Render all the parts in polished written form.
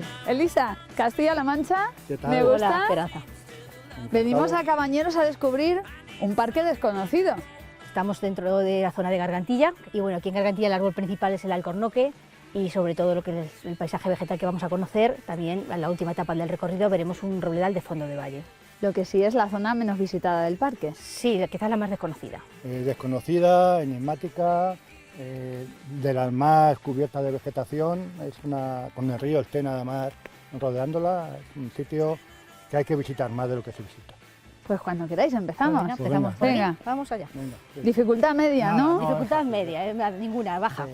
tal? Elisa, Castilla-La Mancha, ¿Qué tal? me gusta. Hola, Esperanza. Venimos a Cabañeros a descubrir un parque desconocido. Estamos dentro de la zona de Gargantilla y bueno, aquí en Gargantilla el árbol principal es el alcornoque y sobre todo lo que es el paisaje vegetal que vamos a conocer, también en la última etapa del recorrido veremos un robledal de fondo de valle. Lo que sí es la zona menos visitada del parque. Sí, quizás la más desconocida. Desconocida, enigmática, de las más cubiertas de vegetación, con el río Estena además rodeándola, es un sitio que hay que visitar más de lo que se visita. Pues cuando queráis empezamos. Pues empezamos por aquí. Venga. Vamos allá. Venga, sí. Dificultad media, ¿no? No. Dificultad media, ninguna, baja.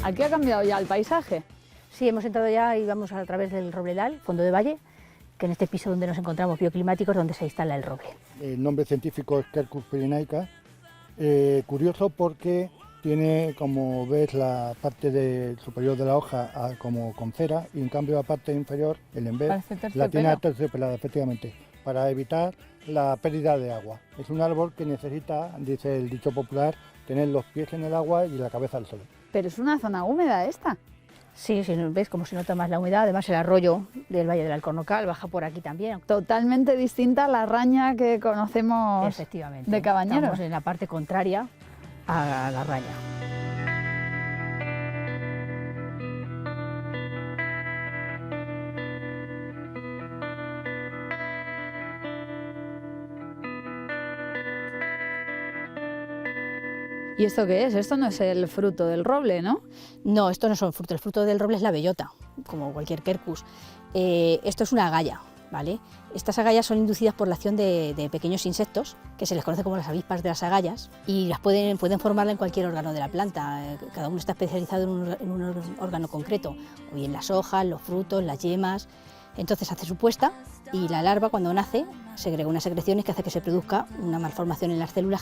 Aquí ha cambiado ya el paisaje. Sí, hemos entrado ya y vamos a través del robledal, fondo de valle, que en este piso donde nos encontramos bioclimáticos, donde se instala el roble. El nombre científico es Quercus pyrenaica, curioso porque tiene, como ves, la parte superior de la hoja como con cera y en cambio la parte inferior, el ember, Parece la terciopelo. tiene aterciopelada, efectivamente, para evitar la pérdida de agua. Es un árbol que necesita, dice el dicho popular, tener los pies en el agua y la cabeza al sol. Pero es una zona húmeda esta. Sí, si ves cómo se nota más la humedad, además el arroyo del Valle del Alcornocal baja por aquí también. Totalmente distinta a la raña que conocemos Efectivamente. de Cabañeros. Estamos en la parte contraria a la raya. ¿Y esto qué es? Esto no es el fruto del roble, ¿no? No, esto no son frutos, el fruto del roble es la bellota, como cualquier quercus. Esto es una agalla, ¿vale? Estas agallas son inducidas por la acción de pequeños insectos, que se les conoce como las avispas de las agallas, y las pueden formarla en cualquier órgano de la planta. Cada uno está especializado en un órgano concreto, o bien las hojas, los frutos, las yemas. Entonces hace su puesta y la larva, cuando nace, segrega unas secreciones que hace que se produzca una malformación en las células,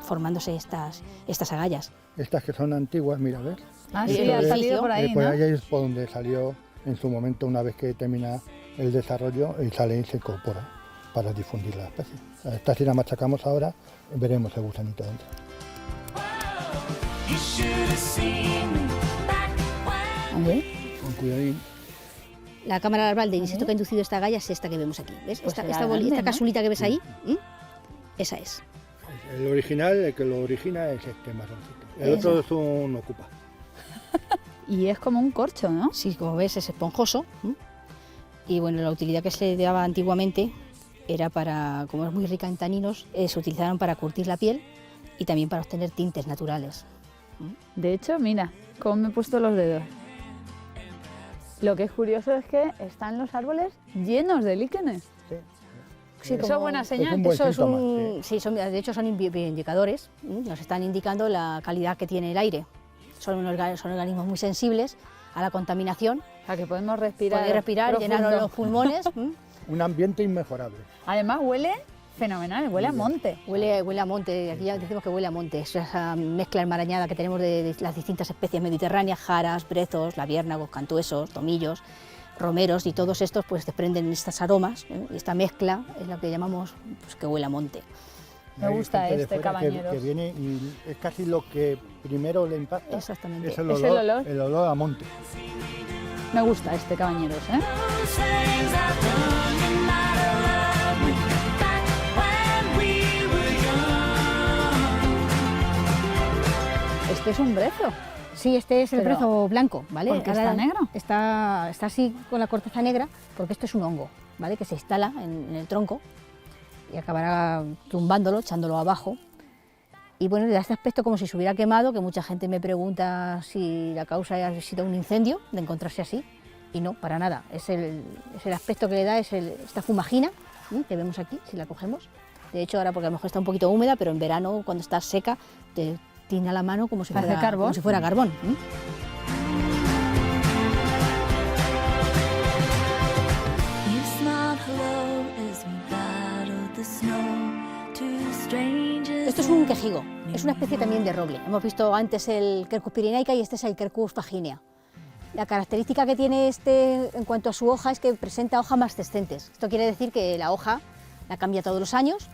formándose estas agallas. Estas que son antiguas, mira, ¿ves? Ah, Sí, sí, ha el salido edificio, por ahí, Por ¿no? ahí es por donde salió en su momento, una vez que termina el desarrollo, y sale y se incorpora para difundir la especie. Esta si la machacamos ahora, veremos el gusanito dentro. A ver. Con cuidadín. La cámara larval de insecto que ha inducido esta agalla es esta que vemos aquí. ¿Ves? Pues será esta grande, ¿no? casulita que ves ahí, esa es. El original, el que lo origina es este marroncito. El otro es un ocupa. Y es como un corcho, ¿no? Sí, como ves es esponjoso. Y bueno, la utilidad que se le daba antiguamente era para, como es muy rica en taninos, se utilizaban para curtir la piel y también para obtener tintes naturales. De hecho, mira, cómo me he puesto los dedos. Lo que es curioso es que están los árboles llenos de líquenes. Sí, Eso es buena señal. un buen Eso es síntoma, sí, de hecho son bioindicadores, nos están indicando la calidad que tiene el aire. Son organismos muy sensibles a la contaminación. O sea, que podemos respirar. Podéis respirar, profundo. llenaros los pulmones. Un ambiente inmejorable. Además huele fenomenal, huele a monte. Huele a monte, aquí ya decimos que huele a monte. Es esa mezcla enmarañada que tenemos de las distintas especies mediterráneas, jaras, brezos, labiérnagos, cantuesos, tomillos, romeros, y todos estos pues desprenden estos aromas, y esta mezcla es lo que llamamos pues, que huele a monte. Me Hay gusta gente de este fuera Cabañeros. que viene y es casi lo que primero le impacta. Exactamente. Es el Es olor, el olor. a monte. Me gusta este Cabañeros, ¿eh? Este es un brezo. Sí, este es el Pero, brezo blanco, ¿vale? ¿por qué está negro? Está así con la corteza negra porque esto es un hongo, ¿vale? Que se instala en el tronco y acabará tumbándolo, echándolo abajo. Y bueno, le da este aspecto como si se hubiera quemado, que mucha gente me pregunta si la causa ha sido un incendio, de encontrarse así. Y no, para nada. Es el aspecto que le da, esta fumagina, que vemos aquí, si la cogemos. De hecho, ahora porque a lo mejor está un poquito húmeda, pero en verano, cuando está seca, te tiene a la mano como si Parece fuera carbón. Como si fuera carbón. Esto es un quejigo, es una especie también de roble. Hemos visto antes el Quercus pyrenaica y este es el Quercus faginea. La característica que tiene este en cuanto a su hoja es que presenta hojas mascescentes. Esto quiere decir que la hoja la cambia todos los años.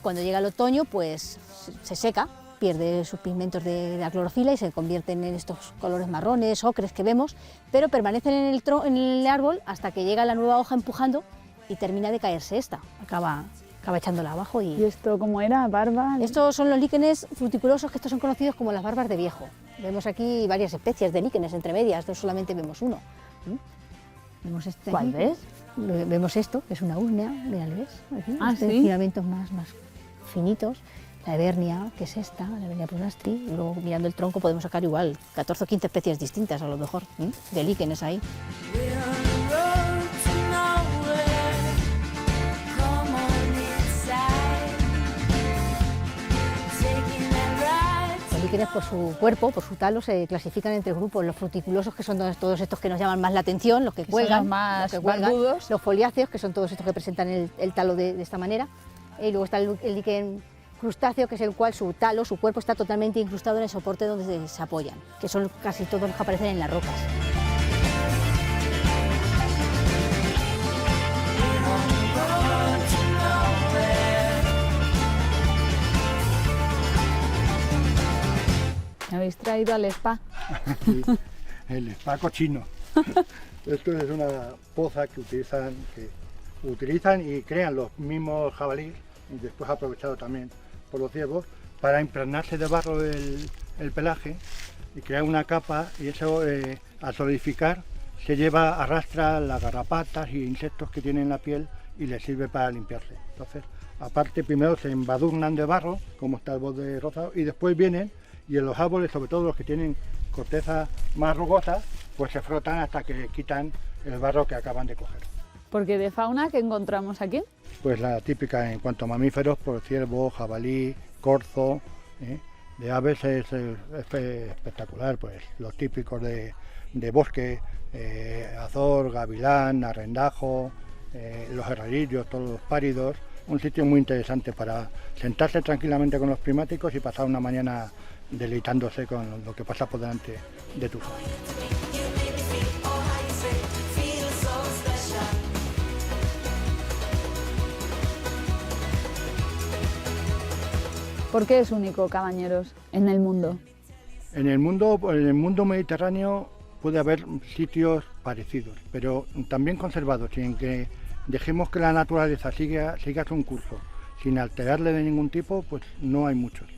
Cuando llega el otoño, pues se seca, pierde sus pigmentos de la clorofila y se convierten en estos colores marrones, ocres que vemos, pero permanecen en el árbol hasta que llega la nueva hoja empujando y termina de caerse esta. Acaba echándola abajo. ¿Y esto cómo era? ¿Barba? Estos son los líquenes fruticulosos, que estos son conocidos como las barbas de viejo. Vemos aquí varias especies de líquenes entre medias, no solamente vemos uno. Vemos este ¿Cuál aquí. ves? Vemos esto, que es una úrnea, mira, ¿lo ves? Aquí, ¿Sí? filamentos más finitos. La Evernia, que es esta, la Evernia prunastri. Y luego mirando el tronco podemos sacar igual 14 o 15 especies distintas a lo mejor, de líquenes ahí. Los líquenes por su cuerpo, por su talo, se clasifican entre grupos. Los fruticulosos, que son todos estos que nos llaman más la atención, los que cuelgan, son los más cuelgan, barbudos. los foliáceos, que son todos estos que presentan el talo de esta manera. Y luego está el líquen crustáceo, que es el cual su talo, su cuerpo está totalmente incrustado en el soporte donde se apoyan, que son casi todos los que aparecen en las rocas. ¿Me habéis traído al spa? Sí, el spa cochino. Esto es una poza que utilizan y crean los mismos jabalíes, y después aprovechado también por los ciervos, para impregnarse de barro el pelaje y crear una capa, y eso al solidificar arrastra las garrapatas y insectos que tienen en la piel y les sirve para limpiarse. Entonces, aparte, primero se embadurnan de barro, como está el bosque rosado, y después vienen y en los árboles, sobre todo los que tienen corteza más rugosa, pues se frotan hasta que quitan el barro que acaban de coger. Porque de fauna, ¿qué encontramos aquí? Pues la típica en cuanto a mamíferos, por ciervo, jabalí, corzo. De aves es espectacular, pues los típicos de bosque, azor, gavilán, arrendajo, los herrerillos, todos los páridos. Un sitio muy interesante para sentarse tranquilamente con los primáticos y pasar una mañana deleitándose con lo que pasa por delante de tus ojos. ¿Por qué es único Cabañeros en el mundo? En el mundo mediterráneo puede haber sitios parecidos, pero también conservados, sin que dejemos que la naturaleza siga su curso, sin alterarle de ningún tipo, pues no hay muchos.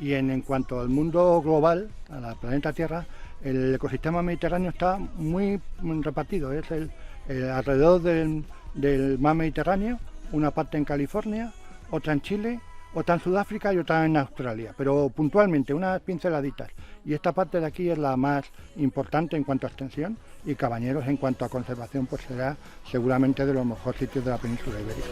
Y en cuanto al mundo global, a la planeta Tierra, el ecosistema mediterráneo está muy repartido. Es alrededor del mar Mediterráneo, una parte en California, otra en Chile, otra en Sudáfrica y otra en Australia, pero puntualmente, unas pinceladitas. Y esta parte de aquí es la más importante en cuanto a extensión, y Cabañeros en cuanto a conservación pues será seguramente de los mejores sitios de la península ibérica.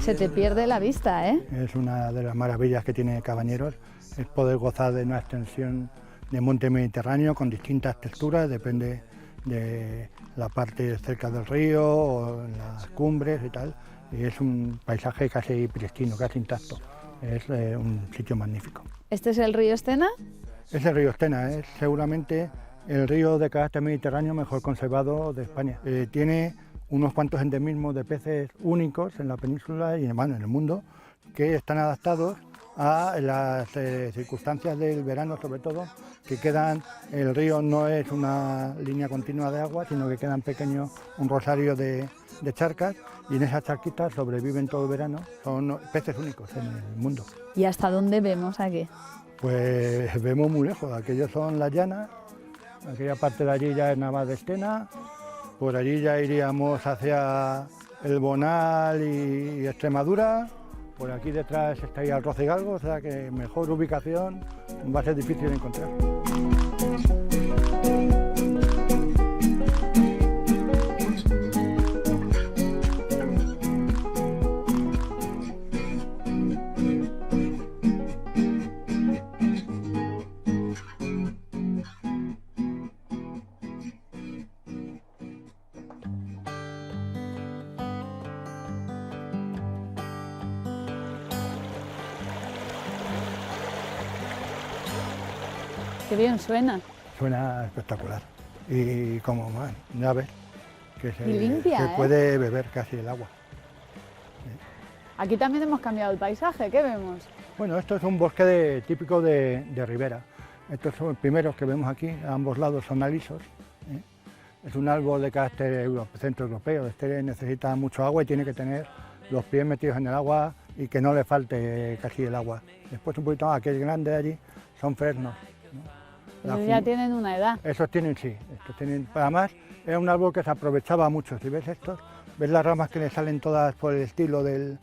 Se te pierde la vista, ¿eh? Es una de las maravillas que tiene Cabañeros, es poder gozar de una extensión de monte mediterráneo con distintas texturas, depende de la parte cerca del río o en las cumbres y tal, y es un paisaje casi pristino, casi intacto, es un sitio magnífico. ¿Este es el río Estena? Es el río Estena, es seguramente el río de carácter mediterráneo mejor conservado de España. Tiene unos cuantos endemismos de peces únicos en la península y en el mundo, que están adaptados a las circunstancias del verano, sobre todo, que el río no es una línea continua de agua, sino que quedan pequeños, un rosario de charcas, y en esas charquitas sobreviven todo el verano. Son peces únicos en el mundo. ¿Y hasta dónde vemos aquí? Pues vemos muy lejos, aquellos son las llanas, aquella parte de allí ya es Navas de Estena, por allí ya iríamos hacia el Bonal y Extremadura, por aquí detrás estaría el Rocegalgo, o sea que mejor ubicación va a ser difícil de encontrar. Qué bien suena. Suena espectacular. Y como, bueno, ya ves, que Y limpia, se ¿eh? puede beber casi el agua. Aquí también hemos cambiado el paisaje, ¿qué vemos? Bueno, esto es un bosque típico de ribera. Estos son los primeros que vemos aquí, a ambos lados son alisos. Es un árbol de carácter centroeuropeo, este necesita mucho agua y tiene que tener los pies metidos en el agua y que no le falte casi el agua. Después un poquito más, aquel grande de allí, son fresnos. Ellos ya tienen una edad. Esos tienen, sí, estos tienen. Además, era un árbol que se aprovechaba mucho. Si ves estos, ves las ramas que le salen todas por el estilo del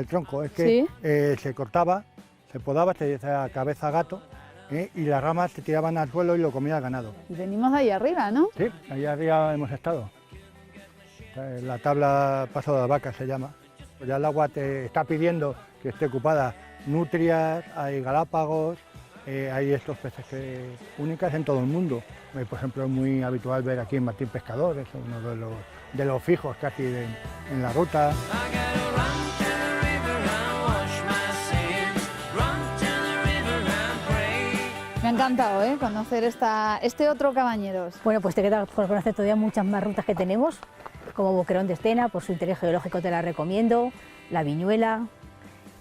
tronco. Es que ¿Sí? se cortaba, se podaba, se decía cabeza gato, y las ramas se tiraban al suelo y lo comía el ganado. Y venimos de ahí arriba, ¿no? Sí, allá arriba hemos estado. La tabla paso de la vaca se llama. Pues ya el agua te está pidiendo que esté ocupada. Nutrias, hay galápagos, hay estos peces únicas en todo el mundo. Por ejemplo, es muy habitual ver aquí en Martín Pescador, es uno de los fijos casi en la ruta. Me ha encantado, conocer este otro Cabañeros. Bueno, pues te queda por conocer todavía muchas más rutas que tenemos, como Boquerón de Estena, por su interés geológico te la recomiendo, La Viñuela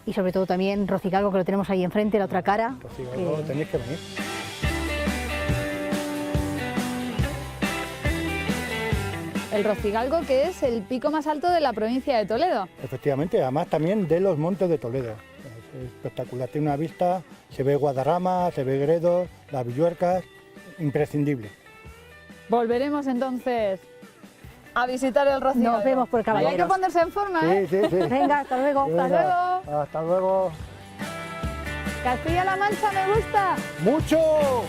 y sobre todo también Rocigalgo, que lo tenemos ahí enfrente, la otra cara. Rocigalgo, tenéis que venir. El Rocigalgo, que es el pico más alto de la provincia de Toledo. Efectivamente, además también de los montes de Toledo. Es espectacular, tiene una vista, se ve Guadarrama, se ve Gredos, las Villuercas, imprescindible. Volveremos entonces a visitar el Rocigalgo. Nos vemos por Caballeros. Hay que ponerse en forma, ¿eh? Sí, sí, sí. Venga, hasta luego. Hasta luego. Hasta luego. Castilla-La Mancha me gusta. ¡Mucho!